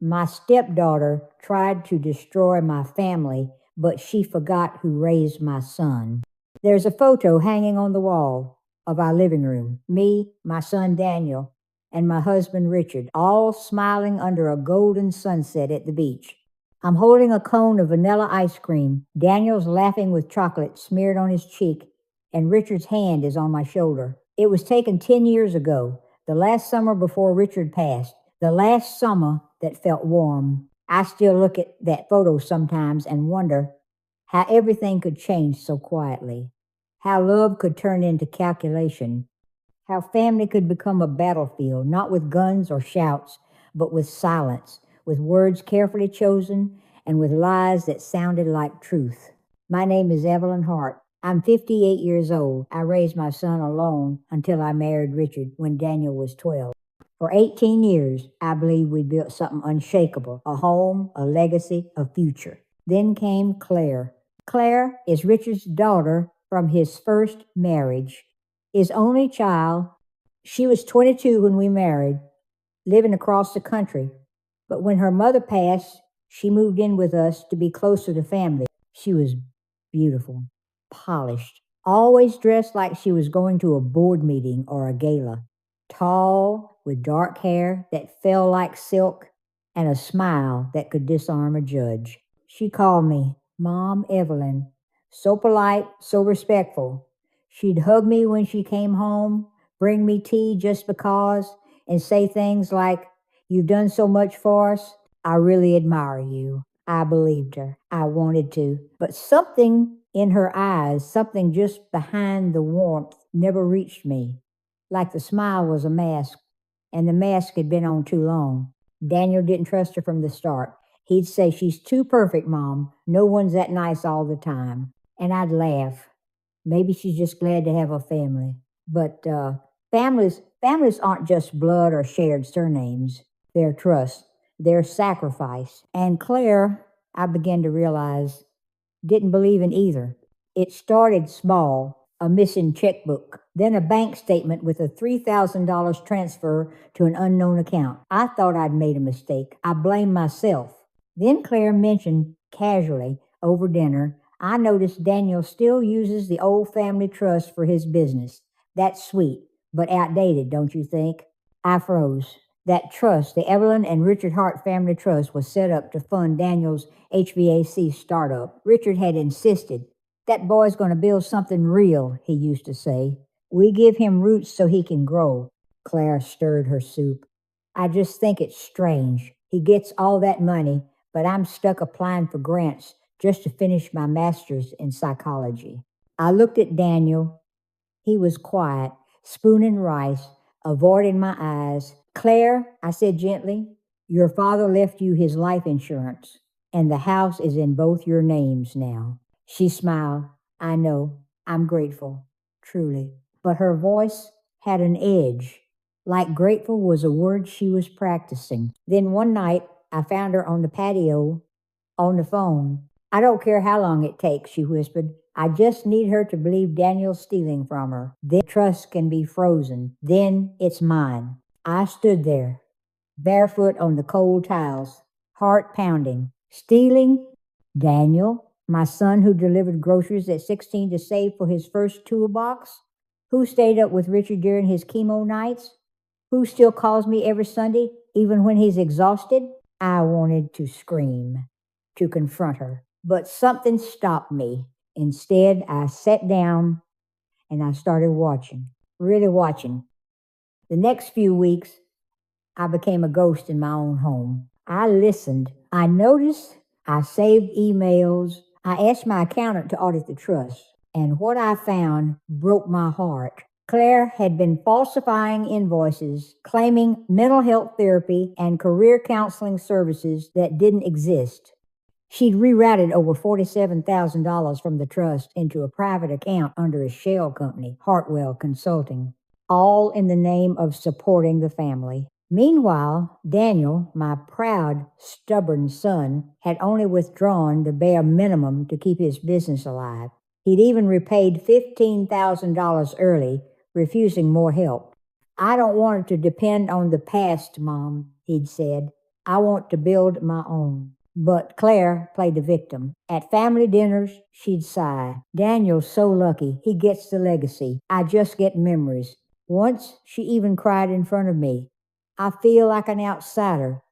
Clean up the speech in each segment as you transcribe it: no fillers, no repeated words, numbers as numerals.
My stepdaughter tried to destroy my family, but she forgot who raised my son. There's a photo hanging on the wall of our living room. Me, my son Daniel, and my husband Richard, all smiling under a golden sunset at the beach. I'm holding a cone of vanilla ice cream. Daniel's laughing with chocolate smeared on his cheek, and Richard's hand is on my shoulder. It was taken 10 years ago, the last summer before Richard passed, the last summer that felt warm. I still look at that photo sometimes and wonder how everything could change so quietly, how love could turn into calculation, how family could become a battlefield, not with guns or shouts, but with silence, with words carefully chosen, and with lies that sounded like truth. My name is Evelyn Hart. I'm 58 years old. I raised my son alone until I married Richard when Daniel was 12. For 18 years, I believe we built something unshakable, a home, a legacy, a future. Then came Claire. Claire is Richard's daughter from his first marriage, his only child. She was 22 when we married, living across the country. But when her mother passed, she moved in with us to be closer to family. She was beautiful, polished, always dressed like she was going to a board meeting or a gala. Tall, with dark hair that fell like silk, and a smile that could disarm a judge. She called me Mom Evelyn, so polite, so respectful. She'd hug me when she came home, bring me tea just because, and say things like, "You've done so much for us. I really admire you." I believed her. I wanted to. But something in her eyes, something just behind the warmth, never reached me. Like the smile was a mask, and the mask had been on too long. Daniel didn't trust her from the start. He'd say, "She's too perfect, Mom. No one's that nice all the time." And I'd laugh. Maybe she's just glad to have a family. But families aren't just blood or shared surnames. They're trust, they're sacrifice. And Claire, I began to realize, didn't believe in either. It started small, a missing checkbook, then a bank statement with a $3,000 transfer to an unknown account. I thought I'd made a mistake. I blamed myself. Then Claire mentioned casually over dinner, "I noticed Daniel still uses the old family trust for his business. That's sweet, but outdated, don't you think?" I froze. That trust, the Evelyn and Richard Hart Family Trust, was set up to fund Daniel's HVAC startup. Richard had insisted, "That boy's going to build something real," he used to say. "We give him roots so he can grow." Claire stirred her soup. "I just think it's strange. He gets all that money, but I'm stuck applying for grants just to finish my master's in psychology." I looked at Daniel. He was quiet, spooning rice, avoiding my eyes. "Claire," I said gently, "your father left you his life insurance, and the house is in both your names now." She smiled. "I know. I'm grateful. Truly." But her voice had an edge, like grateful was a word she was practicing. Then one night, I found her on the patio on the phone. "I don't care how long it takes," she whispered. "I just need her to believe Daniel's stealing from her. Then trust can be frozen. Then it's mine." I stood there, barefoot on the cold tiles, heart pounding. Stealing? Daniel, my son who delivered groceries at 16 to save for his first toolbox? Who stayed up with Richard during his chemo nights? Who still calls me every Sunday, even when he's exhausted? I wanted to scream, to confront her, but something stopped me. Instead, I sat down and I started watching, really watching. The next few weeks, I became a ghost in my own home. I listened. I noticed. I saved emails. I asked my accountant to audit the trust. And what I found broke my heart. Claire had been falsifying invoices, claiming mental health therapy and career counseling services that didn't exist. She'd rerouted over $47,000 from the trust into a private account under a shell company, Hartwell Consulting, all in the name of supporting the family. Meanwhile, Daniel, my proud, stubborn son, had only withdrawn the bare minimum to keep his business alive. He'd even repaid $15,000 early, refusing more help. "I don't want it to depend on the past, Mom," he'd said. I want to build my own. But Claire played the victim. At family dinners, she'd sigh. Daniel's so lucky. He gets the legacy. I just get memories. Once, she even cried in front of me. I feel like an outsider,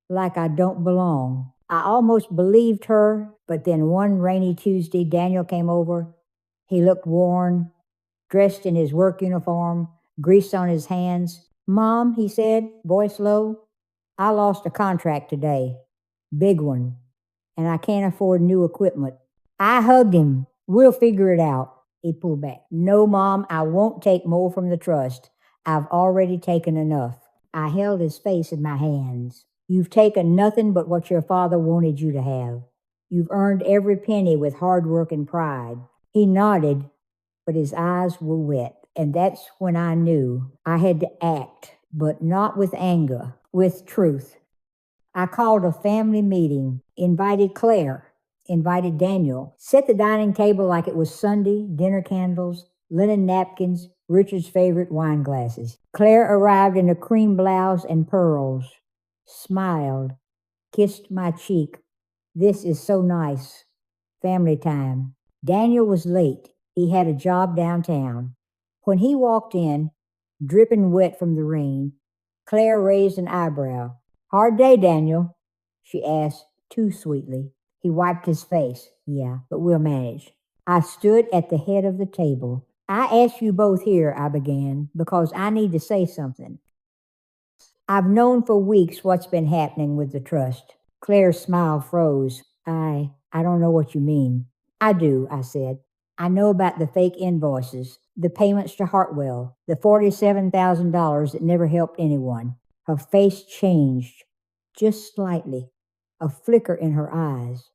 like I don't belong. I almost believed her, but then one rainy Tuesday, Daniel came over. He looked worn, dressed in his work uniform, grease on his hands. Mom, he said, voice low, I lost a contract today. Big one. And I can't afford new equipment. I hugged him. We'll figure it out. He pulled back. No, Mom, I won't take more from the trust. I've already taken enough. I held his face in my hands. You've taken nothing but what your father wanted you to have. You've earned every penny with hard work and pride. He nodded, but his eyes were wet. And that's when I knew I had to act, but not with anger, with truth. I called a family meeting, invited Claire, invited Daniel, set the dining table like it was Sunday, dinner candles, linen napkins, Richard's favorite wine glasses. Claire arrived in a cream blouse and pearls, smiled, kissed my cheek. This is so nice. Family time. Daniel was late. He had a job downtown. When he walked in, dripping wet from the rain, Claire raised an eyebrow. Hard day, Daniel, she asked too sweetly. He wiped his face. Yeah, but we'll manage. I stood at the head of the table. I asked you both here, I began, because I need to say something. I've known for weeks what's been happening with the trust. Claire's smile froze. I don't know what you mean. I do, I said. I know about the fake invoices, the payments to Hartwell, the $47,000 that never helped anyone. Her face changed, just slightly, a flicker in her eyes,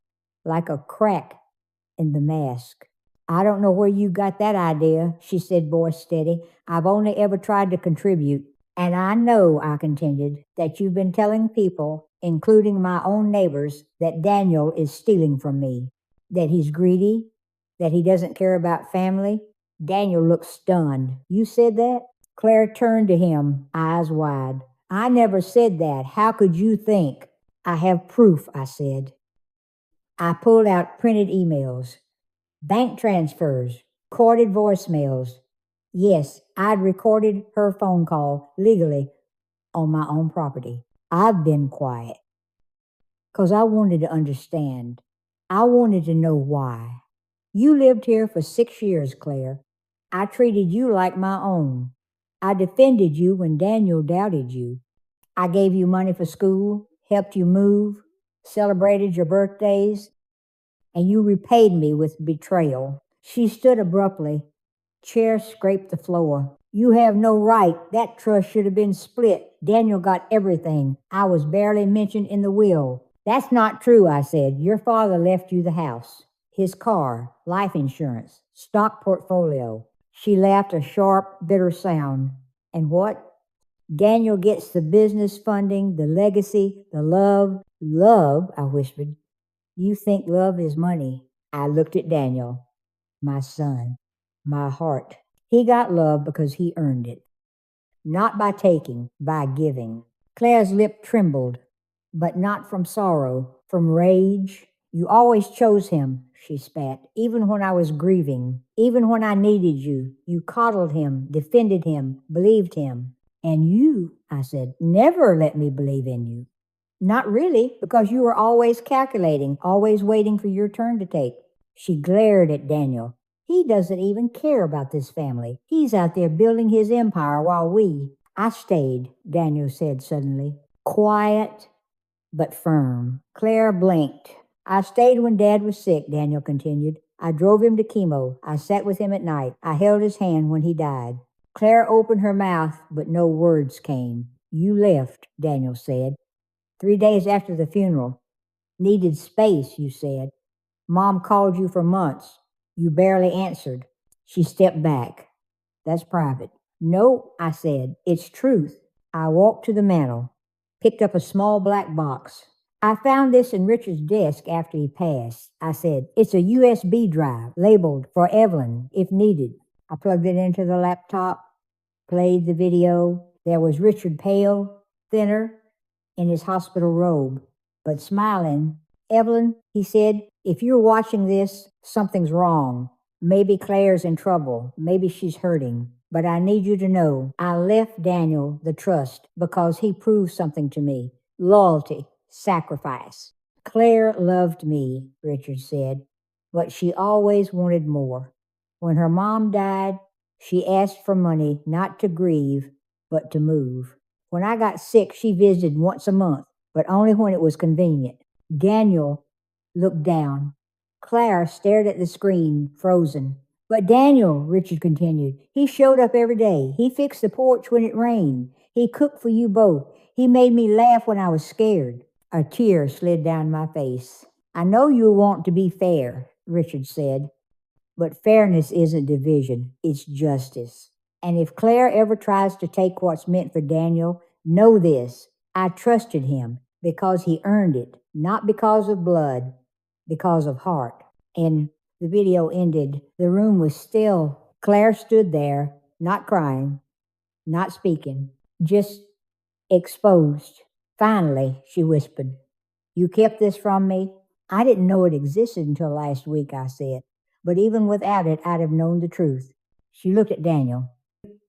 like a crack in the mask. I don't know where you got that idea, she said, voice steady. I've only ever tried to contribute. And I know, I contended, that you've been telling people, including my own neighbors, that Daniel is stealing from me, that he's greedy, that he doesn't care about family. Daniel looked stunned. You said that? Claire turned to him, eyes wide. I never said that. How could you think? I have proof, I said. I pulled out printed emails, bank transfers, recorded voicemails. Yes, I'd recorded her phone call legally on my own property. I've been quiet because I wanted to understand. I wanted to know why. You lived here for 6 years, Claire. I treated you like my own. I defended you when Daniel doubted you. I gave you money for school, helped you move, celebrated your birthdays, and you repaid me with betrayal. She stood abruptly. Chair scraped the floor. You have no right. That trust should have been split. Daniel got everything. I was barely mentioned in the will. That's not true, I said. Your father left you the house, his car, life insurance, stock portfolio. She laughed a sharp, bitter sound. And what? Daniel gets the business funding, the legacy, the love. Love, I whispered. You think love is money. I looked at Daniel, my son, my heart. He got love because he earned it. Not by taking, by giving. Claire's lip trembled, but not from sorrow, from rage. You always chose him, she spat, even when I was grieving, even when I needed you. You coddled him, defended him, believed him. And you, I said, never let me believe in you. Not really, because you were always calculating, always waiting for your turn to take. She glared at Daniel. He doesn't even care about this family. He's out there building his empire while I stayed, Daniel said suddenly. Quiet, but firm. Claire blinked. I stayed when Dad was sick, Daniel continued. I drove him to chemo. I sat with him at night. I held his hand when he died. Claire opened her mouth, but no words came. You left, Daniel said. 3 days after the funeral. Needed space, you said. Mom called you for months. You barely answered. She stepped back. That's private. No, I said. It's truth. I walked to the mantel, picked up a small black box. I found this in Richard's desk after he passed. I said, it's a USB drive labeled for Evelyn if needed. I plugged it into the laptop, played the video. There was Richard pale, thinner, in his hospital robe, but smiling. Evelyn, he said, if you're watching this, something's wrong. Maybe Claire's in trouble. Maybe she's hurting. But I need you to know I left Daniel the trust because he proved something to me. Loyalty, sacrifice. Claire loved me, Richard said, but she always wanted more. When her mom died, she asked for money not to grieve, but to move. When I got sick, she visited once a month, but only when it was convenient. Daniel looked down. Claire stared at the screen, frozen. But Daniel, Richard continued, he showed up every day. He fixed the porch when it rained. He cooked for you both. He made me laugh when I was scared. A tear slid down my face. I know you want to be fair, Richard said, but fairness isn't division, it's justice. And if Claire ever tries to take what's meant for Daniel, know this. I trusted him because he earned it, not because of blood, because of heart. And the video ended. The room was still. Claire stood there, not crying, not speaking, just exposed. Finally, she whispered, you kept this from me? I didn't know it existed until last week, I said. But even without it, I'd have known the truth. She looked at Daniel.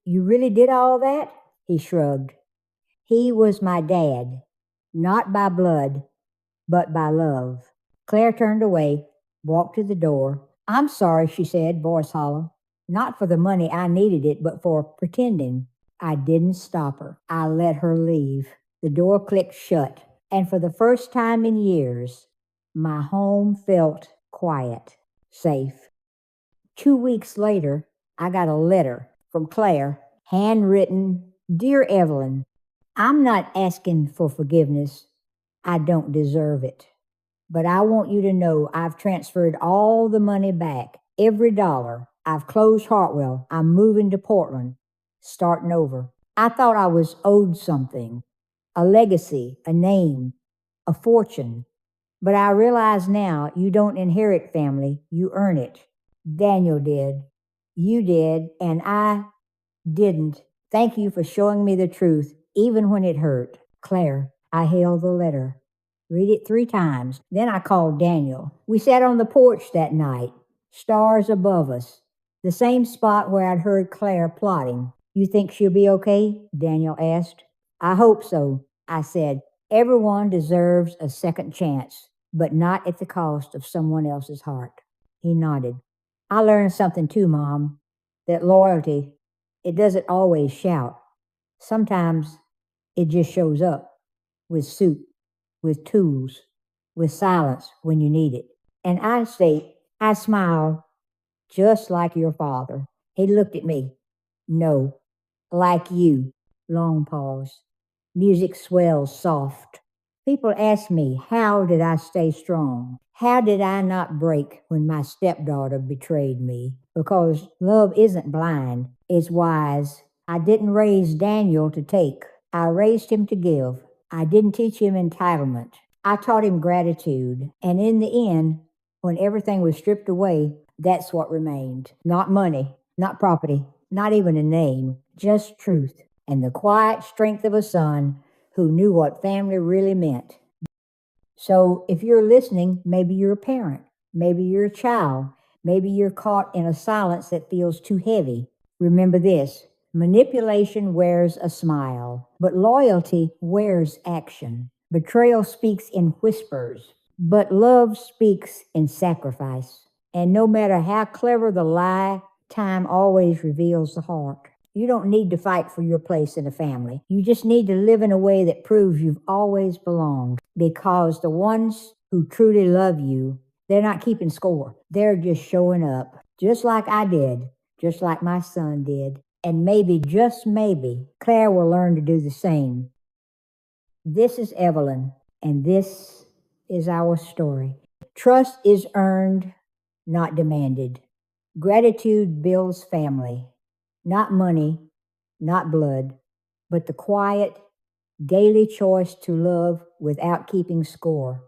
You really did all that? He shrugged. He was my dad, not by blood, but by love. Claire turned away, walked to the door. I'm sorry, she said, voice hollow. Not for the money, I needed it, but for pretending. I didn't stop her. I let her leave. The door clicked shut, and for the first time in years, my home felt quiet, safe. 2 weeks later, I got a letter from Claire, handwritten, Dear Evelyn, I'm not asking for forgiveness. I don't deserve it. But I want you to know I've transferred all the money back, every dollar. I've closed Hartwell. I'm moving to Portland, starting over. I thought I was owed something, a legacy, a name, a fortune. But I realize now you don't inherit family, you earn it. Daniel did. You did, and I didn't. Thank you for showing me the truth, even when it hurt. Claire, I held the letter. Read it 3 times. Then I called Daniel. We sat on the porch that night, stars above us, the same spot where I'd heard Claire plotting. You think she'll be okay? Daniel asked. I hope so, I said. Everyone deserves a second chance, but not at the cost of someone else's heart. He nodded. I learned something too, Mom, that loyalty, it doesn't always shout. Sometimes it just shows up with soup, with tools, with silence when you need it. And I smiled just like your father. He looked at me. No, like you. Long pause. Music swells soft. People ask me, how did I stay strong? How did I not break when my stepdaughter betrayed me? Because love isn't blind, it's wise. I didn't raise Daniel to take. I raised him to give. I didn't teach him entitlement. I taught him gratitude. And in the end, when everything was stripped away, that's what remained. Not money, not property, not even a name, just truth and the quiet strength of a son who knew what family really meant. So if you're listening, maybe you're a parent, maybe you're a child, maybe you're caught in a silence that feels too heavy. Remember this, manipulation wears a smile, but loyalty wears action. Betrayal speaks in whispers, but love speaks in sacrifice. And no matter how clever the lie, time always reveals the heart. You don't need to fight for your place in a family. You just need to live in a way that proves you've always belonged. Because the ones who truly love you, they're not keeping score. They're just showing up. Just like I did. Just like my son did. And maybe, just maybe, Claire will learn to do the same. This is Evelyn, and this is our story. Trust is earned, not demanded. Gratitude builds family. Not money, not blood, but the quiet, daily choice to love without keeping score.